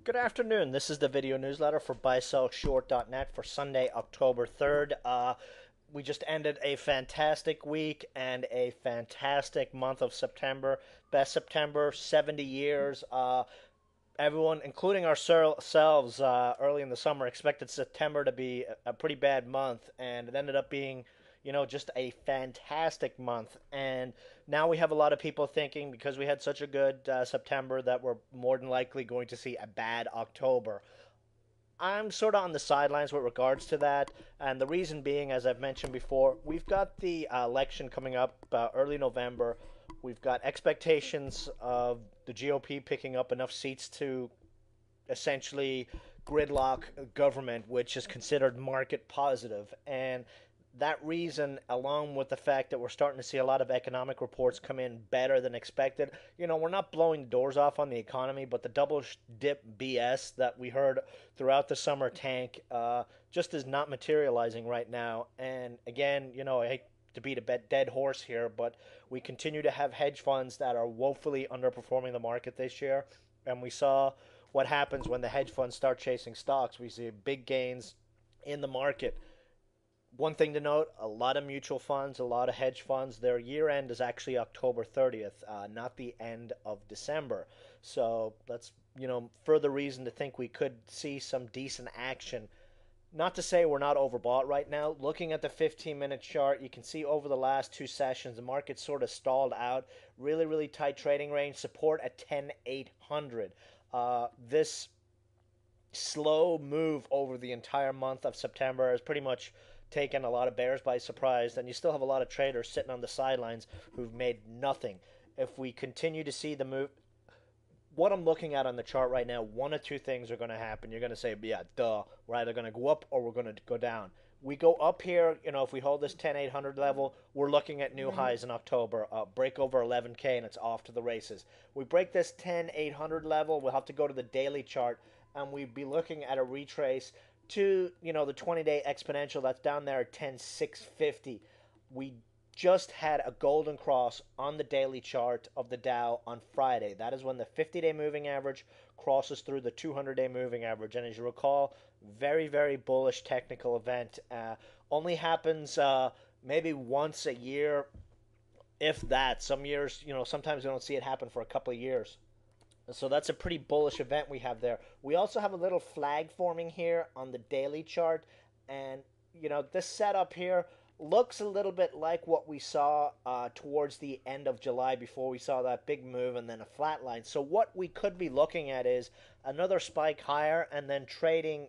Good afternoon. This is the video newsletter for buysellshort.net for Sunday, October 3rd. We just ended a fantastic week and a fantastic month of September. Best September, 70 years. Everyone, including ourselves, early in the summer, expected September to be a pretty bad month, and it ended up being, just a fantastic month. And now we have a lot of people thinking because we had such a good September that we're more than likely going to see a bad October. I'm sort of on the sidelines with regards to that, and the reason being, as I've mentioned before, we've got the election coming up early November. We've got expectations of the GOP picking up enough seats to essentially gridlock government, which is considered market positive. And that reason, along with the fact that we're starting to see a lot of economic reports come in better than expected, we're not blowing the doors off on the economy, but the double dip BS that we heard throughout the summer tank just is not materializing right now. And again, I hate to beat a dead horse here, but we continue to have hedge funds that are woefully underperforming the market this year. And we saw what happens when the hedge funds start chasing stocks. We see big gains in the market. One thing to note, a lot of mutual funds, a lot of hedge funds, their year end is actually October 30th, not the end of December. So that's, further reason to think we could see some decent action. Not to say we're not overbought right now. Looking at the 15-minute chart, you can see over the last two sessions, the market sort of stalled out. Really, really tight trading range. Support at 10,800. This slow move over the entire month of September has pretty much taken a lot of bears by surprise, and you still have a lot of traders sitting on the sidelines who've made nothing. If we continue to see the move, what I'm looking at on the chart right now, one of two things are going to happen. You're going to say, yeah, duh, we're either going to go up or we're going to go down. We go up here, if we hold this 10,800 level, we're looking at new highs in October. Break over 11K and it's off to the races. We break this 10,800 level, we'll have to go to the daily chart, and we'd be looking at a retrace to, the 20-day exponential that's down there at 10,650. We just had a golden cross on the daily chart of the Dow on Friday. That is when the 50-day moving average crosses through the 200-day moving average. And as you recall, very, very bullish technical event. Only happens maybe once a year, if that. Some years, sometimes we don't see it happen for a couple of years. So that's a pretty bullish event we have there. We also have a little flag forming here on the daily chart. And, this setup here looks a little bit like what we saw towards the end of July before we saw that big move and then a flat line. So what we could be looking at is another spike higher and then trading,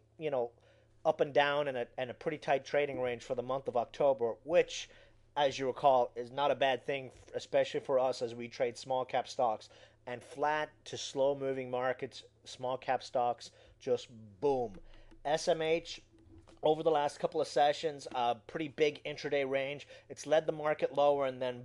up and down in a pretty tight trading range for the month of October, which, as you recall, is not a bad thing, especially for us as we trade small cap stocks. And flat to slow moving markets, small cap stocks, just boom. SMH, over the last couple of sessions, pretty big intraday range. It's led the market lower and then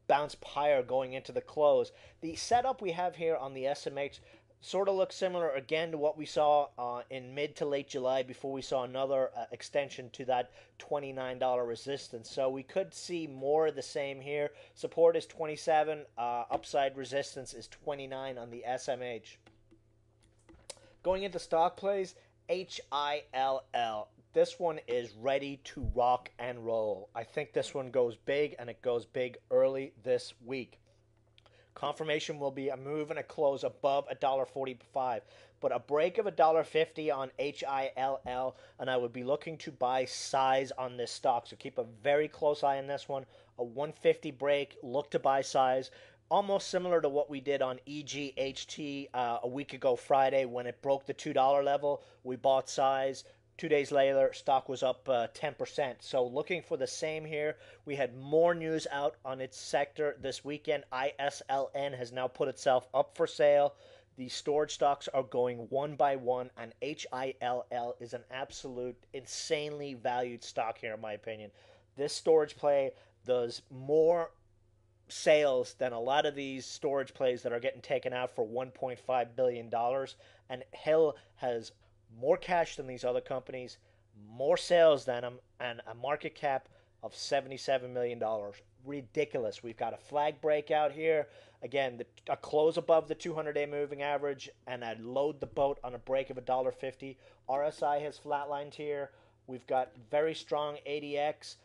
bounced higher going into the close. The setup we have here on the SMH sort of looks similar again to what we saw in mid to late July before we saw another extension to that $29 resistance. So we could see more of the same here. Support is 27, upside resistance is 29 on the SMH. Going into stock plays, HILL. This one is ready to rock and roll. I think this one goes big, and it goes big early this week. Confirmation will be a move and a close above $1.45, but a break of $1.50 on HILL, and I would be looking to buy size on this stock. So keep a very close eye on this one. A 150 break, look to buy size. Almost similar to what we did on EGHT a week ago Friday when it broke the $2 level. We bought size. 2 days later, stock was up 10%. So looking for the same here. We had more news out on its sector this weekend. ISLN has now put itself up for sale. The storage stocks are going one by one, and HILL is an absolute insanely valued stock here, in my opinion. This storage play does more sales than a lot of these storage plays that are getting taken out for $1.5 billion. And Hill has more cash than these other companies, more sales than them, and a market cap of $77 million. Ridiculous. We've got a flag breakout here. Again, a close above the 200-day moving average, and I'd load the boat on a break of $1.50. RSI has flatlined here. We've got very strong ADX.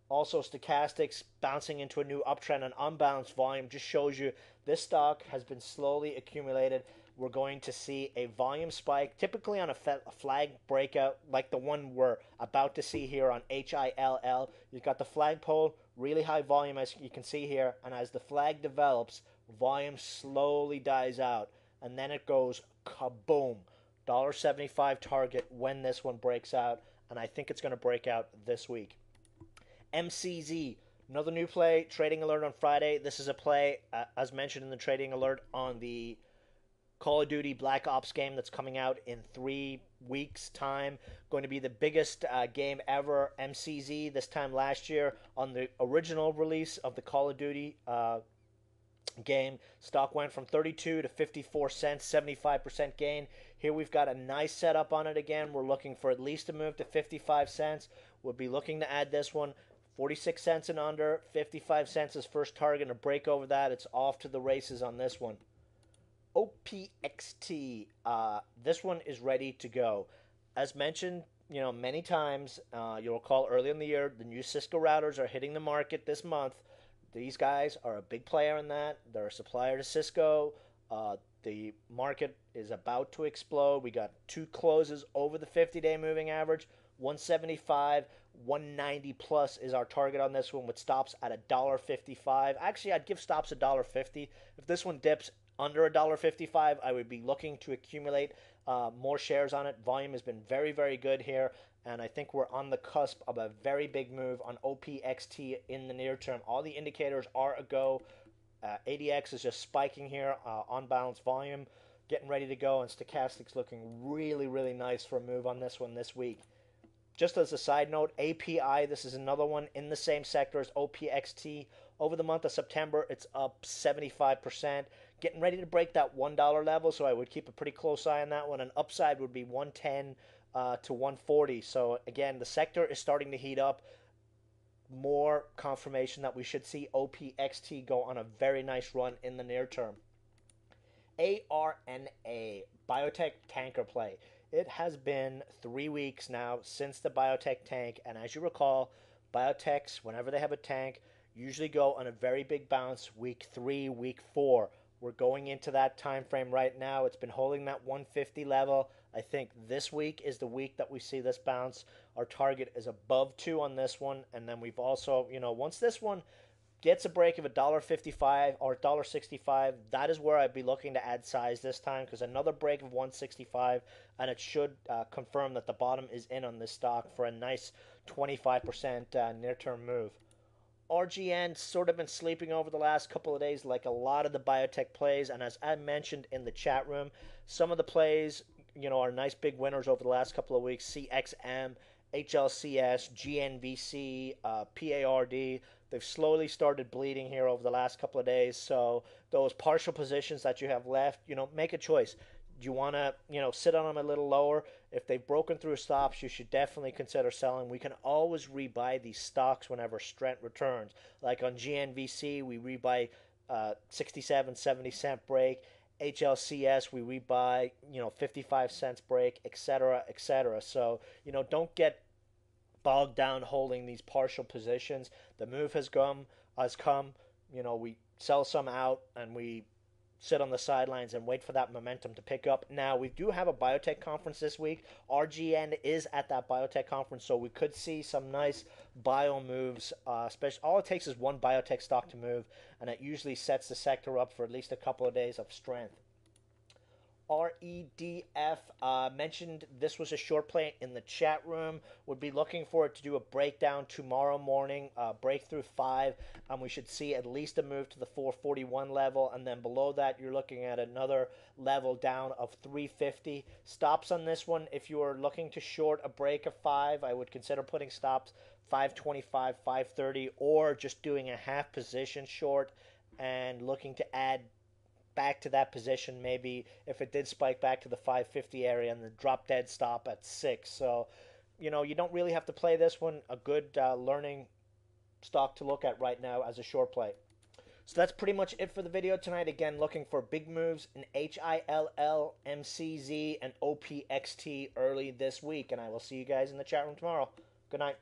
Also, stochastics bouncing into a new uptrend, and unbalanced volume just shows you this stock has been slowly accumulated. We're going to see a volume spike, typically on a flag breakout like the one we're about to see here on HILL. You've got the flagpole, really high volume as you can see here, and as the flag develops, volume slowly dies out, and then it goes kaboom. $1.75 target when this one breaks out, and I think it's going to break out this week. MCZ, another new play, trading alert on Friday. This is a play, as mentioned in the trading alert, on the Call of Duty Black Ops game that's coming out in 3 weeks' time. Going to be the biggest game ever. MCZ, this time last year, on the original release of the Call of Duty game, stock went from 32 to 54 cents, 75% gain. Here we've got a nice setup on it again. We're looking for at least a move to 55 cents. We'll be looking to add this one 46 cents and under, 55 cents is first target, and a break over that, it's off to the races on this one. OPXT, this one is ready to go. As mentioned, many times, you'll recall early in the year, the new Cisco routers are hitting the market this month. These guys are a big player in that. They're a supplier to Cisco. The market is about to explode. We got 2 closes over the 50-day moving average. 175, 190 plus is our target on this one, with stops at $1.55. Actually, I'd give stops $1.50. If this one dips under $1.55, I would be looking to accumulate more shares on it. Volume has been very, very good here, and I think we're on the cusp of a very big move on OPXT in the near term. All the indicators are a go. ADX is just spiking here on balance volume, getting ready to go, and stochastics looking really, really nice for a move on this one this week. Just as a side note, API, this is another one in the same sector as OPXT. Over the month of September, it's up 75%. Getting ready to break that $1 level, so I would keep a pretty close eye on that one. An upside would be 110 to 140. So again, the sector is starting to heat up. More confirmation that we should see OPXT go on a very nice run in the near term. ARNA, biotech tanker play. It has been 3 weeks now since the biotech tank, and as you recall, biotechs, whenever they have a tank, usually go on a very big bounce week 3, week 4. We're going into that time frame right now. It's been holding that 150 level. I think this week is the week that we see this bounce. Our target is above 2 on this one, and then we've also, once this one gets a break of $1.55 or $1.65, that is where I'd be looking to add size this time, because another break of 165, and it should confirm that the bottom is in on this stock for a nice 25% near-term move. RGN sort of been sleeping over the last couple of days like a lot of the biotech plays, and as I mentioned in the chat room, some of the plays, are nice big winners over the last couple of weeks. CXM, HLCS, GNVC, PARD, they've slowly started bleeding here over the last couple of days. So those partial positions that you have left, make a choice. Do you want to, sit on them a little lower? If they've broken through stops, you should definitely consider selling. We can always rebuy these stocks whenever strength returns. Like on GNVC, we rebuy 67, 70 cent break. HLCS, we rebuy, 55 cents break, etc., etc. So, don't get bogged down holding these partial positions. The move has come. We sell some out and we sit on the sidelines and wait for that momentum to pick up. Now, we do have a biotech conference this week. RGN is at that biotech conference, so we could see some nice bio moves. Especially, all it takes is one biotech stock to move, and it usually sets the sector up for at least a couple of days of strength. REDF, mentioned this was a short play in the chat room. Would be looking for it to do a breakdown tomorrow morning, breakthrough 5, and we should see at least a move to the 441 level, and then below that you're looking at another level down of 350. Stops on this one, if you are looking to short a break of 5, I would consider putting stops 525, 530, or just doing a half position short and looking to add back to that position maybe if it did spike back to the 550 area and the drop dead stop at 6. So, you don't really have to play this one. A good learning stock to look at right now as a short play. So that's pretty much it for the video tonight. Again, looking for big moves in HILL, MCZ, and OPXT early this week. And I will see you guys in the chat room tomorrow. Good night.